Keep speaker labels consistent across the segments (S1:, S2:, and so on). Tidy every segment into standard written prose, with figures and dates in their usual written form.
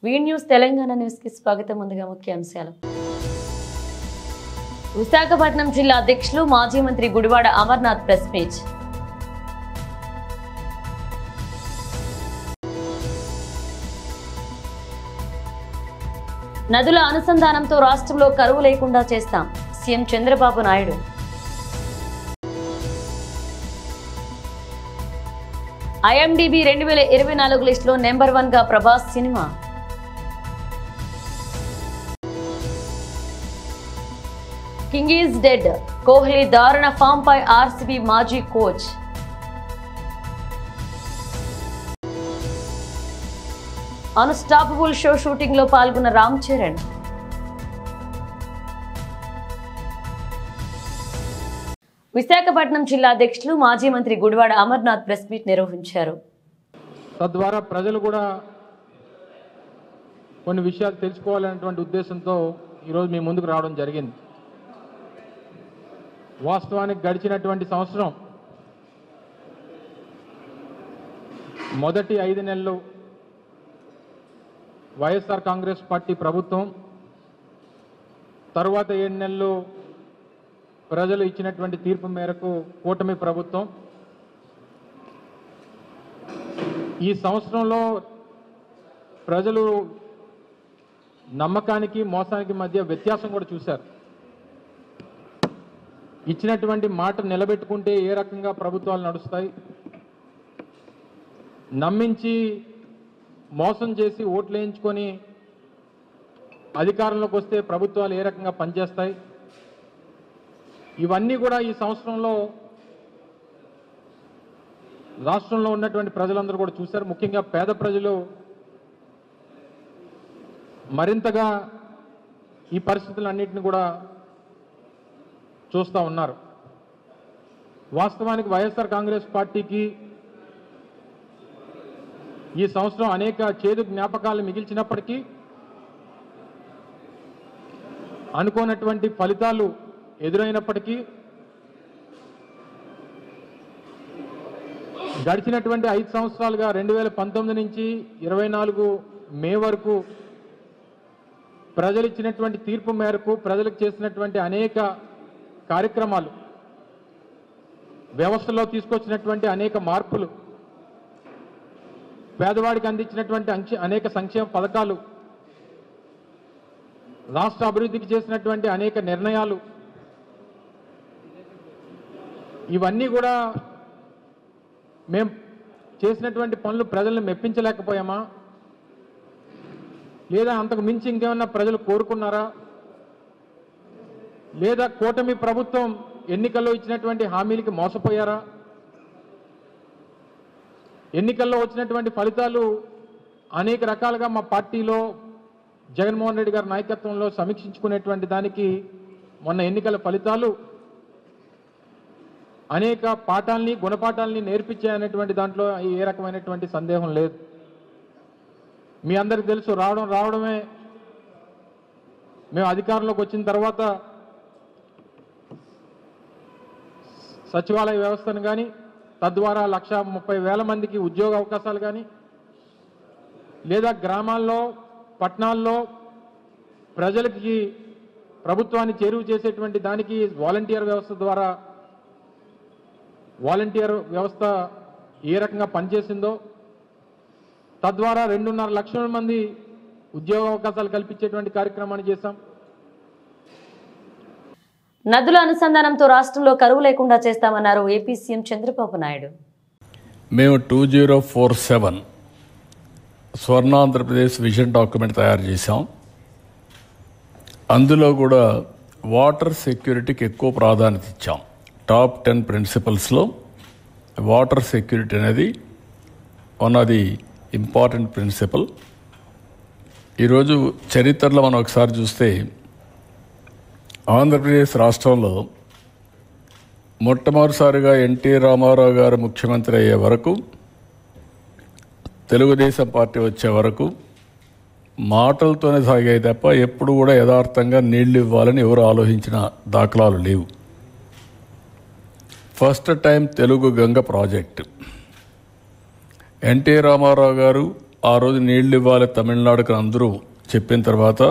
S1: V news Telangana news కి స్వాగతం. ముందుగా ముఖ్యాంశాలు. విశాఖపట్నం జిల్లా అధ్యక్షులు మాజీ మంత్రి గుడివాడ అమర్నాథ్ ప్రెస్ మీట్. నదుల అనుసంధానంతో రాష్ట్రంలో కరువు లేకుండా చేస్తాం సీఎం చంద్రబాబు నాయుడు. IMDb 2024 లిస్టులో నెంబర్ 1 గా Prabhas cinema. King is dead, Kohli దారుణ ఫామ్ పై RCB మాజీ కోచ్. అన్స్టాపబుల్ షో షూటింగ్ లో పాల్గొన్న రామ్ చరణ్. విశాఖపట్నం జిల్లా అధ్యక్షులు మాజీ మంత్రి గుడివాడ అమర్నాథ్ ప్రెస్ మీట్ నిర్వహించారు.
S2: తద్వారా ప్రజలు కూడా కొన్ని విషయాలు తెలుసుకోవాలనేటువంటి ఉద్దేశంతో ఈరోజు మీ ముందుకు రావడం జరిగింది. వాస్తవానికి గడిచినటువంటి సంవత్సరం మొదటి 5 నెలలు వైఎస్ఆర్ కాంగ్రెస్ పార్టీ ప్రభుత్వం, తరువాత 7 నెలలు ప్రజలు ఇచ్చినటువంటి తీర్పు మేరకు కూటమి ప్రభుత్వం. ఈ సంవత్సరంలో ప్రజలు నమ్మకానికి మోసానికి మధ్య వ్యత్యాసం కూడా చూశారు. ఇచ్చినటువంటి మాట నిలబెట్టుకుంటే ఏ రకంగా ప్రభుత్వాలు నడుస్తాయి, నమ్మించి మోసం చేసి ఓట్లు వేయించుకొని అధికారంలోకి వస్తే ప్రభుత్వాలు ఏ రకంగా పనిచేస్తాయి, ఇవన్నీ కూడా ఈ సంవత్సరంలో రాష్ట్రంలో ఉన్నటువంటి ప్రజలందరూ కూడా చూశారు. ముఖ్యంగా పేద ప్రజలు మరింతగా ఈ పరిస్థితులన్నింటినీ కూడా చూస్తూ ఉన్నారు. వాస్తవానికి వైఎస్ఆర్ కాంగ్రెస్ పార్టీకి ఈ సంవత్సరం అనేక చేదు జ్ఞాపకాలు మిగిల్చినప్పటికీ అనుకోనటువంటి ఫలితాలు ఎదురైనప్పటికీ గడిచినటువంటి 5 సంవత్సరాలుగా 2019 నుంచి 24 మే వరకు ప్రజలు ఇచ్చినటువంటి తీర్పు మేరకు ప్రజలకు చేసినటువంటి అనేక కార్యక్రమాలు, వ్యవస్థలో తీసుకొచ్చినటువంటి అనేక మార్పులు, పేదవాడికి అందించినటువంటి అనేక సంక్షేమ పథకాలు, రాష్ట్ర అభివృద్ధికి చేసినటువంటి అనేక నిర్ణయాలు, ఇవన్నీ కూడా మేము చేసినటువంటి పనులు ప్రజల్ని మెప్పించలేకపోయామా, లేదా అంతకు మించి ఇంకేమన్నా ప్రజలు కోరుకున్నారా, లేదా కూటమి ప్రభుత్వం ఎన్నికల్లో ఇచ్చినటువంటి హామీలకి మోసపోయారా, ఎన్నికల్లో వచ్చినటువంటి ఫలితాలు అనేక రకాలుగా మా పార్టీలో జగన్మోహన్ రెడ్డి గారి నాయకత్వంలో సమీక్షించుకునేటువంటి దానికి మొన్న ఎన్నికల ఫలితాలు అనేక పాఠాలని గుణపాఠాలని నేర్పించాయనేటువంటి దాంట్లో ఏ రకమైనటువంటి సందేహం లేదు. మీ అందరికీ తెలుసు, రావడమే మేము అధికారంలోకి వచ్చిన తర్వాత సచివాలయ వ్యవస్థను కానీ, తద్వారా 1,30,000 మందికి ఉద్యోగ అవకాశాలు కానీ, లేదా గ్రామాల్లో పట్టణాల్లో ప్రజలకి ప్రభుత్వాన్ని చేరువ చేసేటువంటి దానికి వాలంటీర్ వ్యవస్థ ద్వారా వాలంటీర్ వ్యవస్థ ఏ రకంగా పనిచేసిందో, తద్వారా 2.5 లక్షల మంది ఉద్యోగ అవకాశాలు కల్పించేటువంటి కార్యక్రమాన్ని చేశాం.
S1: నదుల అనుసంధానంతో రాష్ట్రంలో కరువు లేకుండా చేస్తామన్నారు ఏపీ సీఎం చంద్రబాబు నాయుడు.
S3: మేము 2047 స్వర్ణాంధ్రప్రదేశ్ విజన్ డాక్యుమెంట్ తయారు చేశాం. అందులో కూడా వాటర్ సెక్యూరిటీకి ఎక్కువ ప్రాధాన్యత ఇచ్చాం. టాప్ 10 ప్రిన్సిపల్స్లో వాటర్ సెక్యూరిటీ అనేది one of the important principle. ఈరోజు చరిత్రలో మనం ఒకసారి చూస్తే ఆంధ్రప్రదేశ్ రాష్ట్రంలో మొట్టమొదటిసారిగా ఎన్టీ రామారావు గారు ముఖ్యమంత్రి అయ్యే వరకు, తెలుగుదేశం పార్టీ వచ్చే వరకు మాటలతోనే సాగాయి తప్ప ఎప్పుడు కూడా యథార్థంగా నీళ్లు ఇవ్వాలని ఎవరు ఆలోచించిన దాఖలాలు లేవు. First time Telugu Ganga project NT Ramarao గారు ఆ రోజు నీళ్లు ఇవ్వాలి తమిళనాడుకు అందరూ చెప్పిన తర్వాత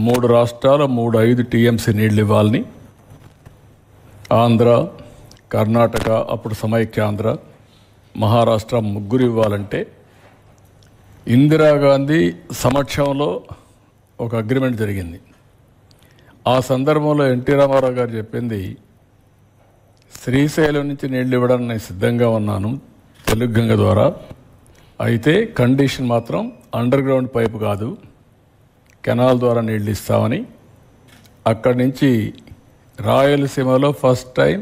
S3: 3 రాష్ట్రాలు 5 టీఎంసీ నీళ్లు ఇవ్వాలని ఆంధ్ర, కర్ణాటక, అప్పుడు సమైక్యాంధ్ర, మహారాష్ట్ర ముగ్గురు ఇవ్వాలంటే ఇందిరాగాంధీ సమక్షంలో ఒక అగ్రిమెంట్ జరిగింది. ఆ సందర్భంలో ఎన్టీ రామారావు గారు చెప్పింది, శ్రీశైలం నుంచి నీళ్లు ఇవ్వడానికి నేను సిద్ధంగా ఉన్నాను తెలుగు గంగ ద్వారా, అయితే కండిషన్ మాత్రం అండర్ గ్రౌండ్ పైపు కాదు, కెనాల్ ద్వారా నీళ్లు ఇస్తామని. అక్కడి నుంచి రాయలసీమలో ఫస్ట్ టైం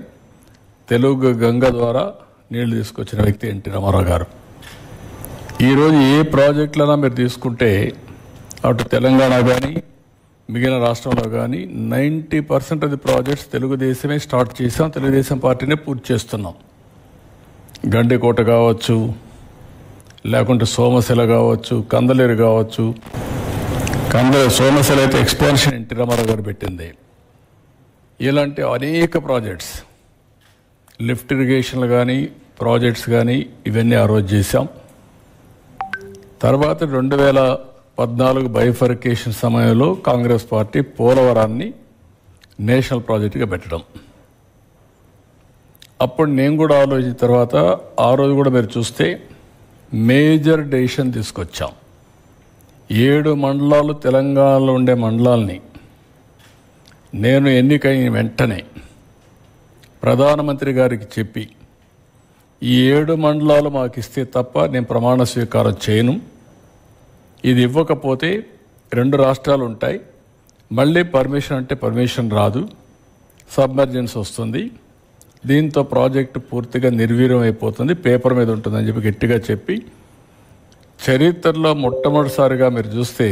S3: తెలుగు గంగ ద్వారా నీళ్లు తీసుకొచ్చిన వ్యక్తి ఎన్టీ రామారావు గారు. ఈరోజు ఏ ప్రాజెక్టులైనా మీరు తీసుకుంటే అటు తెలంగాణ కానీ మిగిలిన రాష్ట్రంలో కానీ 90% ఆఫ్ ది ప్రాజెక్ట్స్ తెలుగుదేశమే స్టార్ట్ చేసాం, తెలుగుదేశం పార్టీనే పూర్తి చేస్తున్నాం. గండికోట కావచ్చు, లేకుంటే సోమశిల కావచ్చు, కందలేరు కావచ్చు. సోమశిల అయితే ఎక్స్పాన్షన్ ఎన్టీ రామారావు గారు పెట్టింది. ఇలాంటి అనేక ప్రాజెక్ట్స్, లిఫ్ట్ ఇరిగేషన్లు కానీ ప్రాజెక్ట్స్ కానీ ఇవన్నీ ఆ రోజు చేశాం. తర్వాత 2014 బైఫర్కేషన్ సమయంలో కాంగ్రెస్ పార్టీ పోలవరాన్ని నేషనల్ ప్రాజెక్టుగా పెట్టడం. అప్పుడు నేను కూడా ఆలోచించిన తర్వాత ఆ రోజు కూడా మీరు చూస్తే మేజర్ డెసిషన్ తీసుకొచ్చాం. 7 మండలాలు తెలంగాణలో ఉండే మండలాల్ని నేను ఎన్నికైన వెంటనే ప్రధానమంత్రి గారికి చెప్పి, ఈ 7 మండలాలు మాకు ఇస్తే తప్ప నేను ప్రమాణ స్వీకారం చేయను, ఇది ఇవ్వకపోతే 2 రాష్ట్రాలు ఉంటాయి, మళ్ళీ పర్మిషన్ అంటే పర్మిషన్ రాదు, సబ్మర్జెన్స్ వస్తుంది, దీంతో ప్రాజెక్టు పూర్తిగా నిర్వీర్యం అయిపోతుంది, పేపర్ మీద ఉంటుందని చెప్పి గట్టిగా చెప్పి, చరిత్రలో మొట్టమొదటిసారిగా మీరు చూస్తే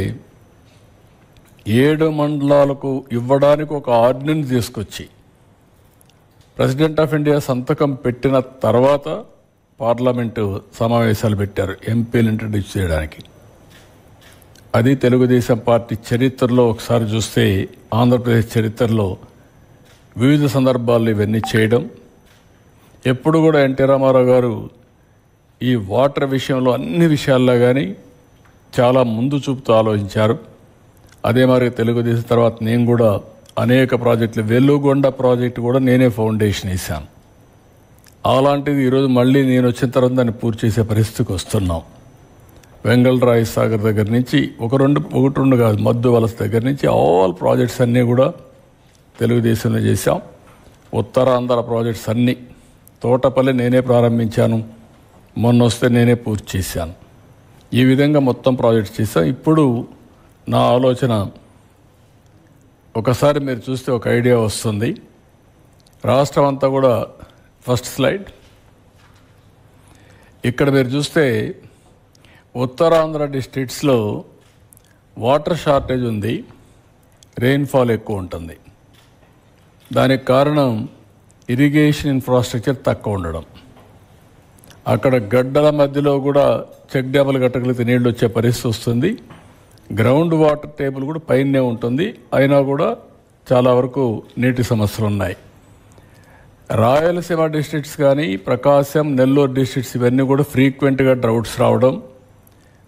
S3: 7 మండలాలకు ఇవ్వడానికి ఒక ఆర్డినెన్స్ తీసుకొచ్చి ప్రెసిడెంట్ ఆఫ్ ఇండియా సంతకం పెట్టిన తర్వాత పార్లమెంటు సమావేశాలు పెట్టారు ఎంపీలు ఇంట్రడ్యూస్ చేయడానికి. అది తెలుగుదేశం పార్టీ చరిత్రలో ఒకసారి చూస్తే ఆంధ్రప్రదేశ్ చరిత్రలో వివిధ సందర్భాల్లో ఇవన్నీ చేయడం. ఎప్పుడు కూడా ఎన్టీ రామారావు గారు ఈ వాటర్ విషయంలో అన్ని విషయాల్లో కానీ చాలా ముందు చూపుతూ ఆలోచించారు. అదే మరి తెలుగుదేశం తర్వాత నేను కూడా అనేక ప్రాజెక్టులు, వెలుగొండ ప్రాజెక్టు కూడా నేనే ఫౌండేషన్ వేశాను. అలాంటిది ఈరోజు మళ్ళీ నేను వచ్చిన తర్వాత దాన్ని పూర్తి చేసే పరిస్థితికి వస్తున్నాం. వెంగళరాయ సాగర్ దగ్గర నుంచి ఒకటి రెండు కాదు, మద్దు వలస దగ్గర నుంచి ఆల్ ప్రాజెక్ట్స్ అన్నీ కూడా తెలుగుదేశంలో చేశాం. ఉత్తరాంధ్ర ప్రాజెక్ట్స్ అన్నీ, తోటపల్లి నేనే ప్రారంభించాను, మొన్న వస్తే నేనే పూర్తి చేశాను. ఈ విధంగా మొత్తం ప్రాజెక్ట్స్ చేశాం. ఇప్పుడు నా ఆలోచన, ఒకసారి మీరు చూస్తే ఒక ఐడియా వస్తుంది. రాష్ట్రం అంతా కూడా ఫస్ట్ స్లైడ్, ఇక్కడ మీరు చూస్తే ఉత్తరాంధ్ర డిస్ట్రిక్ట్స్లో వాటర్ షార్టేజ్ ఉంది, రెయిన్ఫాల్ ఎక్కువ ఉంటుంది. దానికి కారణం ఇరిగేషన్ ఇన్ఫ్రాస్ట్రక్చర్ తక్కువ ఉండడం. అక్కడ గడ్డల మధ్యలో కూడా చెక్ డ్యాములు కట్టగలిగితే నీళ్ళు వచ్చే పరిస్థితి వస్తుంది. గ్రౌండ్ వాటర్ టేబుల్ కూడా పైనే ఉంటుంది, అయినా కూడా చాలా వరకు నీటి సమస్యలు ఉన్నాయి. రాయలసీమ డిస్ట్రిక్ట్స్ కానీ ప్రకాశం, నెల్లూరు డిస్ట్రిక్ట్స్ ఇవన్నీ కూడా ఫ్రీక్వెంట్గా డ్రౌట్స్ రావడం,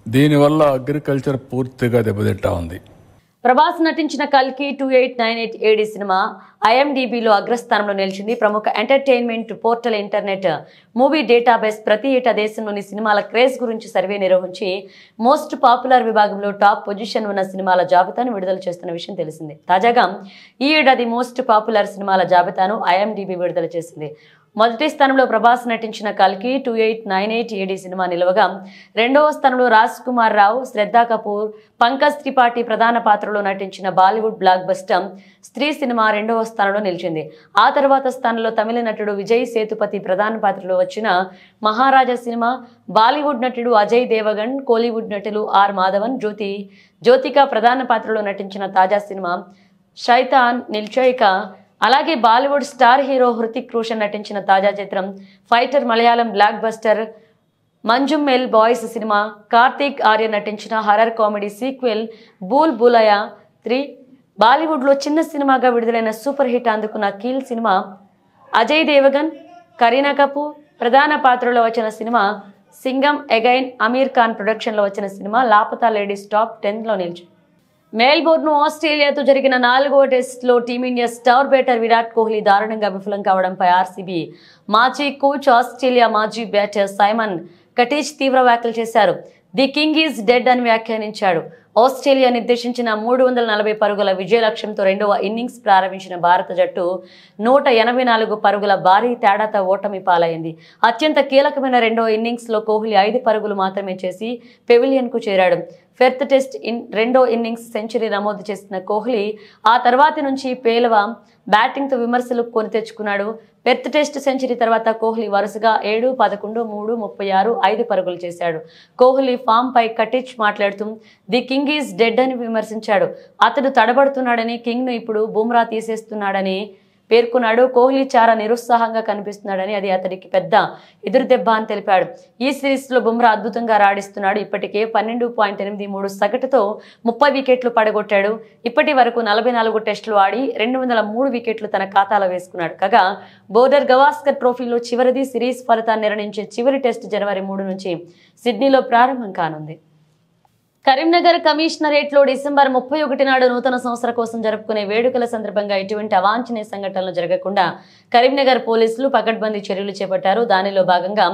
S3: దీనివల్ల అగ్రికల్చర్ పూర్తిగా దెబ్బతింటా ఉంది.
S1: ప్రభాస్ నటించిన కల్కి 2898 AD సినిమా IMDbలో అగ్రస్థానంలో నిలిచింది. ప్రముఖ entertainment portal internet movie database ప్రతి ఏటా దేశంలోని సినిమాల క్రేజ్ గురించి సర్వే నిర్వహించి మోస్ట్ పాపులర్ విభాగంలో టాప్ పొజిషన్ ఉన్న సినిమాల జాబితాను విడుదల చేస్తున్న విషయం తెలిసిందే. తాజాగా ఈ ఏడాది మోస్ట్ పాపులర్ సినిమాల జాబితాను IMDb విడుదల చేసింది. మొదటి స్థానంలో ప్రభాస్ నటించిన కల్కి 2898 AD సినిమా నిలవగా, రెండవ స్థానంలో రాజ్ కుమార్ రావు, శ్రద్ధా కపూర్, పంకజ్ త్రిపాఠి ప్రధాన పాత్రలో నటించిన బాలీవుడ్ బ్లాక్ బస్టర్ స్త్రీ సినిమా రెండవ స్థానంలో నిలిచింది. ఆ తర్వాత స్థానంలో తమిళ నటుడు విజయ్ సేతుపతి ప్రధాన పాత్రలో వచ్చిన మహారాజా సినిమా, బాలీవుడ్ నటుడు అజయ్ దేవగన్, కోలీవుడ్ నటులు ఆర్ మాధవన్, జ్యోతిక ప్రధాన పాత్రలో నటించిన తాజా సినిమా శైతాన్ నిలిచాయిక. అలాగే బాలీవుడ్ స్టార్ హీరో హృతిక్ రోషన్ నటించిన తాజా చిత్రం fighter, Malayalam block buster Manjummel boys cinema, Karthik Arya నటించిన హర్రర్ కామెడీ సీక్వెల్ బూల్ బులయా 3, బాలీవుడ్లో చిన్న సినిమాగా విడుదలైన సూపర్ హిట్ అందుకున్న కీల్ సినిమా, అజయ్ దేవగన్, కరీనా కపూర్ ప్రధాన పాత్రలో వచ్చిన సినిమా సింగం అగైన్ అమీర్ ఖాన్ ప్రొడక్షన్లో వచ్చిన సినిమా లాపతా లేడీస్ టాప్ 10లో నిలిచింది. మెల్బోర్న్ ఆస్ట్రేలియాతో జరిగిన 4వ టెస్ట్లో team India star batter Virat Kohli దారుణంగా విఫలం కావడంపై ఆర్సీబీ మాజీ కోచ్ ఆస్ట్రేలియా మాజీ బ్యాటర్ సైమన్ కటీచ్ తీవ్ర వ్యాఖ్యలు చేశారు. ది కింగ్ ఈజ్ డెడ్ అని వ్యాఖ్యానించాడు. ఆస్ట్రేలియా నిర్దేశించిన 340 పరుగుల విజయ లక్ష్యంతో రెండవ ఇన్నింగ్స్ ప్రారంభించిన భారత జట్టు 184 పరుగుల భారీ తేడాతో ఓటమి పాలైంది. అత్యంత కీలకమైన రెండవ ఇన్నింగ్స్లో కోహ్లీ 5 పరుగులు మాత్రమే చేసి పెవిలియన్కు చేరాడు. ఫెర్త్ టెస్ట్ రెండో ఇన్నింగ్స్ సెంచరీ నమోదు చేసిన కోహ్లీ ఆ తర్వాతి నుంచి పేలవ బ్యాటింగ్తో విమర్శలు కొని తెచ్చుకున్నాడు. పెర్త్ టెస్ట్ సెంచరీ తర్వాత కోహ్లీ వరుసగా 7, 11, 3, 36, 5 పరుగులు చేశాడు. కోహ్లీ ఫామ్ పై కటిచ్ మాట్లాడుతూ ది కింగ్ ఈజ్ డెడ్ అని విమర్శించాడు. అతడు తడబడుతున్నాడని, కింగ్ ను ఇప్పుడు బుమ్రా తీసేస్తున్నాడని పేర్కొన్నాడు. కోహ్లీ చాలా నిరుత్సాహంగా కనిపిస్తున్నాడని, అది అతడికి పెద్ద ఎదురుదెబ్బ అని తెలిపాడు. ఈ సిరీస్లో బుమ్రా అద్భుతంగా రాణిస్తున్నాడు. ఇప్పటికే 12.83 సగటుతో 30 వికెట్లు పడగొట్టాడు. ఇప్పటి వరకు 44 టెస్టులు ఆడి 203 వికెట్లు తన ఖాతాలో వేసుకున్నాడు. కాగా బోర్డర్ గవాస్కర్ ట్రోఫీలో చివరిది. సిరీస్ ఫలితాన్ని నిర్ణయించే చివరి టెస్ట్ జనవరి 3 నుంచి సిడ్నీలో ప్రారంభం కానుంది. కరీంనగర్ కమిషనరేట్లో డిసెంబర్ 31 నాడు నూతన సంవత్సరం కోసం జరుపుకునే వేడుకల సందర్భంగా ఎటువంటి అవాంఛనీయ సంఘటనలు జరగకుండా కరీంనగర్ పోలీసులు పకడ్బందీ చర్యలు చేపట్టారు. దానిలో భాగంగా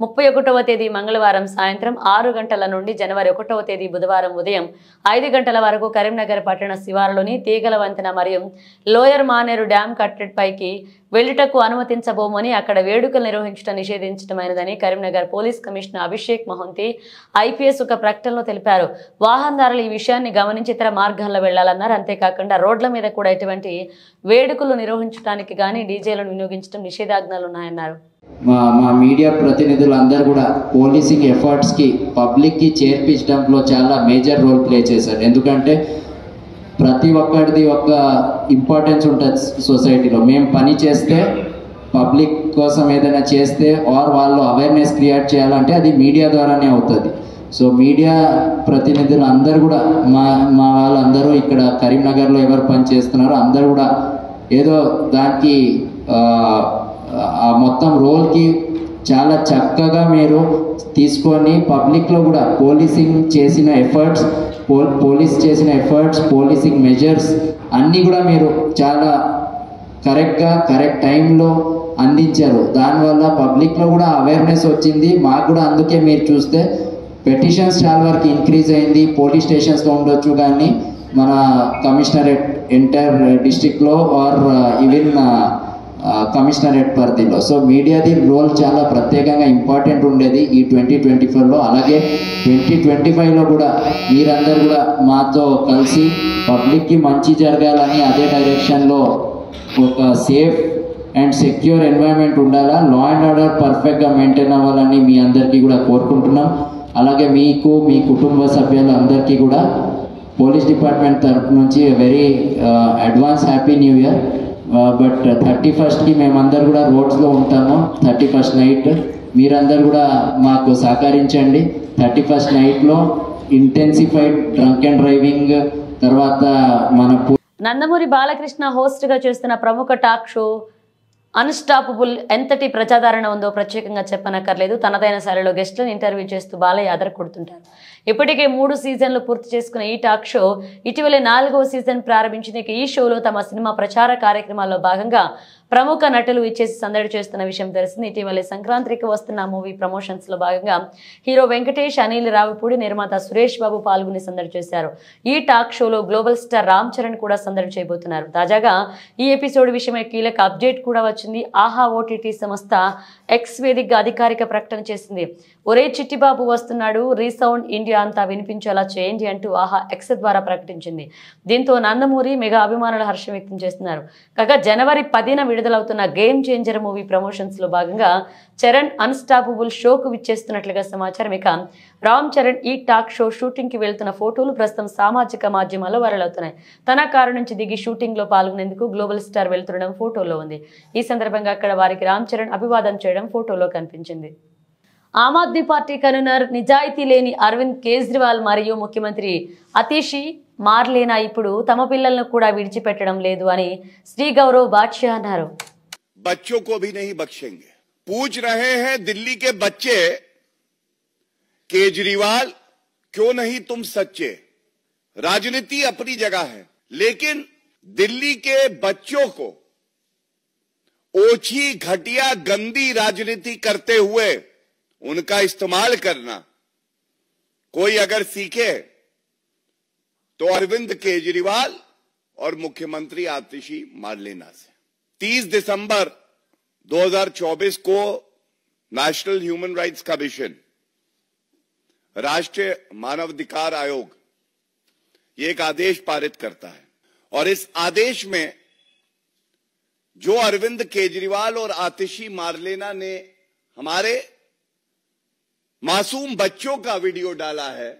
S1: 31వ తేదీ మంగళవారం సాయంత్రం 6 గంటల నుండి జనవరి 1వ తేదీ బుధవారం ఉదయం 5 గంటల వరకు కరీంనగర్ పట్టణ శివారులోని తీగల వంతెన మరియు లోయర్ మానేరు డ్యాం కట్టడిపైకి వెళ్లుటకు అనుమతించబోమని, అక్కడ వేడుకలు నిర్వహించడం నిషేధించడమైనదని Karimnagar police commissioner Abhishek Mohanty IPS ఒక ప్రకటనలో తెలిపారు. వాహనదారులు ఈ విషయాన్ని గమనించి ఇతర మార్గాల్లో వెళ్లాలన్నారు. అంతేకాకుండా రోడ్ల మీద కూడా ఎటువంటి వేడుకలు నిర్వహించడానికి గానీ డీజేలను వినియోగించడం నిషేధాజ్ఞలున్నాయన్నారు.
S4: మా మీడియా ప్రతినిధులందరూ కూడా పోలీసింగ్ ఎఫర్ట్స్కి పబ్లిక్కి చేర్పించడంలో చాలా మేజర్ రోల్ ప్లే చేశారు. ఎందుకంటే ప్రతి ఒక్కరిది ఒక ఇంపార్టెన్స్ ఉంటుంది సొసైటీలో. మేము పని చేస్తే పబ్లిక్ కోసం ఏదైనా చేస్తే ఆర్ వాళ్ళు అవేర్నెస్ క్రియేట్ చేయాలంటే అది మీడియా ద్వారానే అవుతుంది. సో మీడియా ప్రతినిధులు అందరూ కూడా మా వాళ్ళందరూ ఇక్కడ కరీంనగర్లో ఎవరు పని చేస్తున్నారో అందరూ కూడా ఏదో దానికి ఆ మొత్తం రోల్కి చాలా చక్కగా మీరు తీసుకొని పబ్లిక్లో కూడా పోలీసింగ్ చేసిన ఎఫర్ట్స్ పోలీసింగ్ మెజర్స్ అన్నీ కూడా మీరు చాలా కరెక్ట్గా కరెక్ట్ టైంలో అందించారు. దానివల్ల పబ్లిక్లో కూడా అవేర్నెస్ వచ్చింది. మాకు కూడా అందుకే మీరు చూస్తే పెటిషన్స్ చాలా వరకు ఇంక్రీజ్ అయింది. పోలీస్ స్టేషన్స్లో ఉండొచ్చు కానీ మన కమిషనరేట్ ఎంటైర్ డిస్ట్రిక్ట్లో ఆర్ ఈవెన్ కమిషనరేట్ పరిధిలో. సో మీడియాది రోల్ చాలా ప్రత్యేకంగా ఇంపార్టెంట్ ఉండేది ఈ 2024లో. అలాగే 2025లో కూడా మీరందరూ కూడా మాతో కలిసి పబ్లిక్కి మంచి జరగాలని, అదే డైరెక్షన్లో ఒక సేఫ్ అండ్ సెక్యూర్ ఎన్వైరన్మెంట్ ఉండాలా, లా అండ్ ఆర్డర్ పర్ఫెక్ట్గా మెయింటైన్ అవ్వాలని మీ అందరికీ కూడా కోరుకుంటున్నాం. అలాగే మీకు, మీ కుటుంబ సభ్యులందరికీ కూడా పోలీస్ డిపార్ట్మెంట్ తరఫు నుంచి very advance happy new year. But 31st మేమందరూ కూడా రోడ్స్లో ఉంటాము. 31st నైట్ మీరందరూ కూడా మాకు సహకరించండి. 31st నైట్లో ఇంటెన్సిఫైడ్ డ్రంక్ అండ్ డ్రైవింగ్ తర్వాత మన
S1: నందమూరి బాలకృష్ణ హోస్ట్గా చేస్తున్న ప్రముఖ టాక్ షో అన్స్టాపబుల్ ఎంతటి ప్రజాదరణ ఉందో ప్రత్యేకంగా చెప్పనక్కర్లేదు. తనదైన శైలిలో గెస్టులను ఇంటర్వ్యూ చేస్తూ బాలయ్య ఆదర కొడుతుంటారు. ఇప్పటికే 3 సీజన్లు పూర్తి చేసుకున్న ఈ టాక్ షో ఇటీవలే 4వ సీజన్ ప్రారంభించింది. ఈ షోలో తమ సినిమా ప్రచార కార్యక్రమాల్లో భాగంగా ప్రముఖ నటులు ఇచ్చేసి సందడి చేస్తున్న విషయం తెలిసింది. ఇటీవలే సంక్రాంతికి వస్తున్న మూవీ ప్రమోషన్స్ లో భాగంగా హీరో వెంకటేష్, అనిల్ రావిపూడి, నిర్మాత సురేష్ బాబు పాల్గొని సందడి చేశారు. ఈ టాక్ షోలో గ్లోబల్ స్టార్ రామ్ చరణ్ కూడా సందడి చేయబోతున్నారు. తాజాగా ఈ ఎపిసోడ్ విషయమై కీలక అప్డేట్ కూడా వచ్చింది. ఆహా ఓటీటీ సంస్థ ఎక్స్ వేదికగా అధికారిక ప్రకటన చేసింది. ఒరే చిట్టిబాబు వస్తున్నాడు, రీసౌండ్ ఇండియా అంతా వినిపించేలా చేయండి అంటూ ఆహా ఎక్స్ ద్వారా ప్రకటించింది. దీంతో నందమూరి మెగా అభిమానులు హర్షం వ్యక్తం చేస్తున్నారు. కాగా జనవరి 10న విడుదలవుతున్న గేమ్ చేంజర్ మూవీ ప్రమోషన్స్ లో భాగంగా చరణ్ అన్స్టాపబుల్ షోకు విచ్చేస్తున్నట్లుగా సమాచారం. ఇక రామ్ చరణ్ ఈ టాక్ షో షూటింగ్ కి వెళ్తున్న ఫోటోలు ప్రస్తుతం సామాజిక మాధ్యమాల్లో వైరల్ అవుతున్నాయి. తన కారు నుంచి దిగి షూటింగ్ లో పాల్గొనేందుకు గ్లోబల్ స్టార్ వెళ్తుండడం ఫోటోలో ఉంది. ఈ సందర్భంగా అక్కడ వారికి రామ్ చరణ్ అభివాదం చేయడం ఫోటోలో కనిపించింది. ఆమ్ ఆద్మీ పార్టీ కన్వీనర్ నిజాయితీ లేని అరవింద్ కేజ్రీవాల్ మరియు ముఖ్యమంత్రి అతిషి మార్లేనా ఇప్పుడు తమ పిల్లలను కూడా విడిచిపెట్టడం లేదు అని శ్రీ గౌరవ్ బాద్షా అన్నారు.
S5: बच्चों को भी नहीं बख्शेंगे. पूछ रहे हैं दिल्ली के बच्चे केजरीवाल क्यों नहीं तुम सच्चे। राजनीति अपनी जगह है, लेकिन दिल्ली के बच्चों को ओछी घटिया गंदी राजनीति करते हुए उनका इस्तेमाल करना कोई अगर सीखे तो अरविंद केजरीवाल और मुख्यमंत्री आतिशी मारलेना से। 30 दिसंबर 2024 को नेशनल ह्यूमन राइट्स कमीशन, राष्ट्रीय मानवाधिकार आयोग, ये एक आदेश पारित करता है और इस आदेश में जो अरविंद केजरीवाल और आतिशी मारलेना ने हमारे मासूम बच्चों का वीडियो डाला है,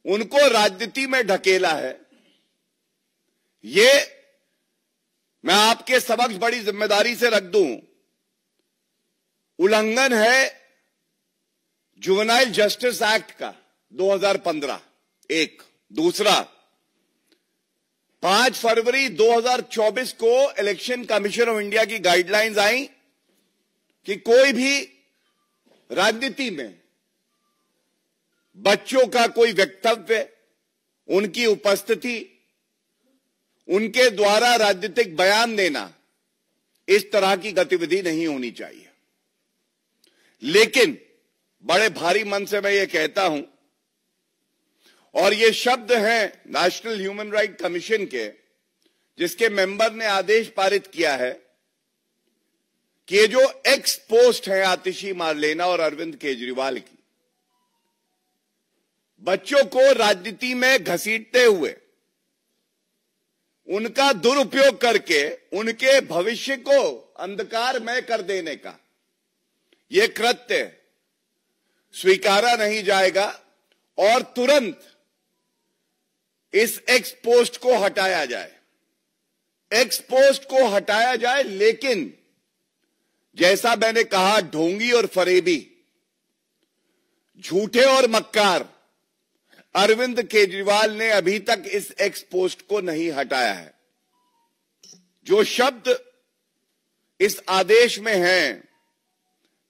S5: उनको राजनीति में ढकेला है, ये मैं आपके समक्ष बड़ी जिम्मेदारी से रख दूं, उल्लंघन है जुवेनाइल जस्टिस एक्ट का 2015। एक दूसरा, 5 फरवरी 2024 को इलेक्शन कमीशन ऑफ इंडिया की गाइडलाइंस आई कि कोई भी राजनीति में बच्चों का कोई वक्तव्य, उनकी उपस्थिति, उनके द्वारा राजनीतिक बयान देना, इस तरह की गतिविधि नहीं होनी चाहिए। लेकिन बड़े भारी मन से मैं ये कहता हूं, और ये शब्द हैं नेशनल ह्यूमन राइट कमीशन के, जिसके मेंबर ने आदेश पारित किया है कि ये जो एक्स पोस्ट है आतिशी मारलेना और अरविंद केजरीवाल की, बच्चों को राजनीति में घसीटते हुए उनका दुरुपयोग करके उनके भविष्य को अंधकारमय कर देने का यह कृत्य स्वीकारा नहीं जाएगा और तुरंत इस एक्स पोस्ट को हटाया जाए। एक्स पोस्ट को हटाया जाए, लेकिन जैसा मैंने कहा, ढोंगी और फरेबी, झूठे और मक्कार अरविंद केजरीवाल ने अभी तक इस एक्स पोस्ट को नहीं हटाया है। जो शब्द इस आदेश में हैं,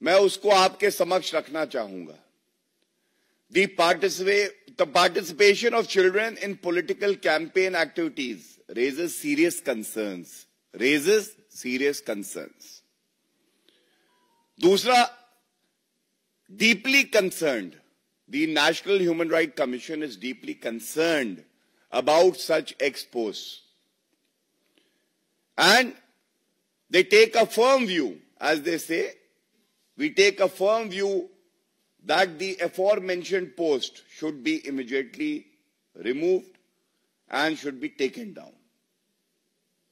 S5: मैं उसको आपके समक्ष रखना चाहूंगा। The participation of children in political campaign activities raises serious concerns. दूसरा, deeply concerned. The National Human Rights Commission is deeply concerned about such expos. And they take a firm view, as they say, we take a firm view that the aforementioned post should be immediately removed and should be taken down.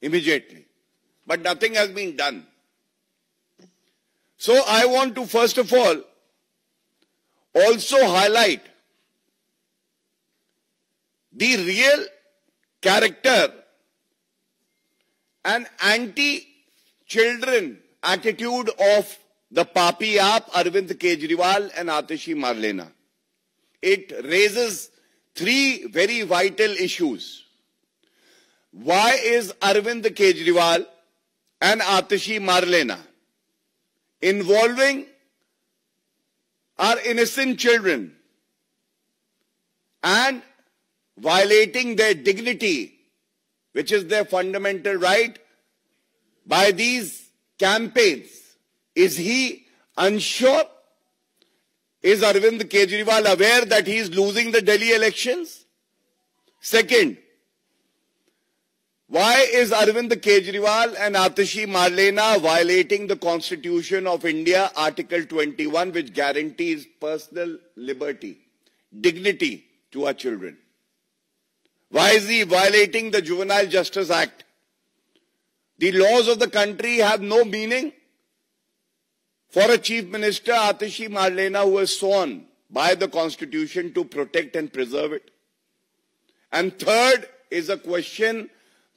S5: Immediately. But nothing has been done. So I want to first of all also highlight the real character and anti-children attitude of the Papi Aap, Arvind Kejriwal and Atishi Marlena. It raises 3 very vital issues. Why is Arvind Kejriwal and Atishi Marlena involving our innocent children and violating their dignity, which is their fundamental right, by these campaigns? Is he unsure? Is Arvind Kejriwal aware that he is losing the Delhi elections? Second, why is Arvind Kejriwal and Atishi Marlena violating the Constitution of India, Article 21, which guarantees personal liberty, dignity to our children? Why is he violating the Juvenile Justice Act? The laws of the country have no meaning for a Chief Minister, Atishi Marlena, who is sworn by the Constitution to protect and preserve it. And third is a question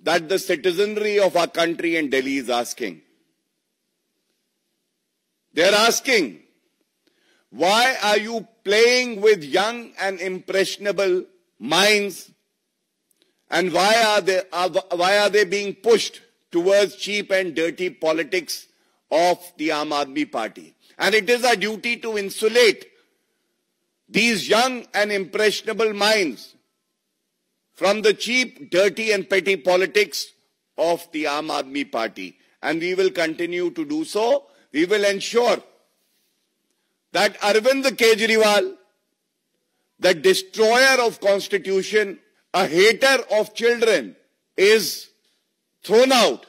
S5: that the citizenry of our country and Delhi is asking. They're asking, why are you playing with young and impressionable minds, and why are they being pushed towards cheap and dirty politics of the Aam Aadmi Party? And it is our duty to insulate these young and impressionable minds from the cheap, dirty and petty politics of the Aam Aadmi Party. And we will continue to do so. We will ensure that Arvind Kejriwal, the destroyer of Constitution, a hater of children, is thrown out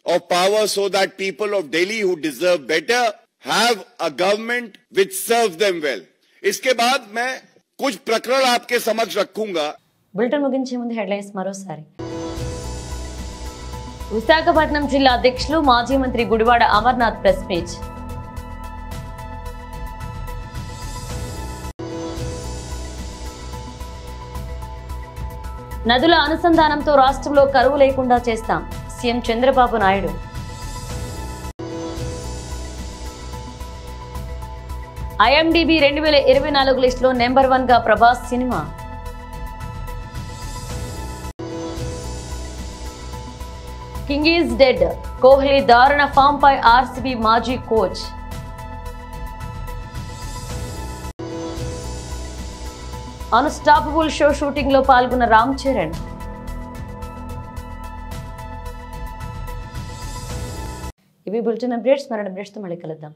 S5: of power so that people of Delhi who deserve better have a government which serves them well. इसके बाद मैं कुछ प्रकरण आपके समक्ष रखूंगा.
S1: Bulletin ముగించే ముందు హెడ్లైన్స్ మరోసారి. విశాఖపట్నం జిల్లా అధ్యక్షులు మాజీ మంత్రి గుడివాడ అమర్నాథ్ ప్రెస్ మీట్. నదుల అనుసంధానంతో రాష్ట్రంలో కరువు లేకుండా చేస్తాం సీఎం చంద్రబాబు నాయుడు. IMDb 2024 లిస్టులో నెంబర్ 1 గా Prabhas cinema. King is dead, Kohli దారుణ ఫామ్ పై RCB మాజీ కోచ్. అన్స్టాపబుల్ షో షూటింగ్ లో పాల్గొన్న రామ్ చరణ్. ఇవి బులెటిన్ అప్డేట్స్. మరణ అప్డేట్స్ తో మళ్ళీ కలుద్దాం.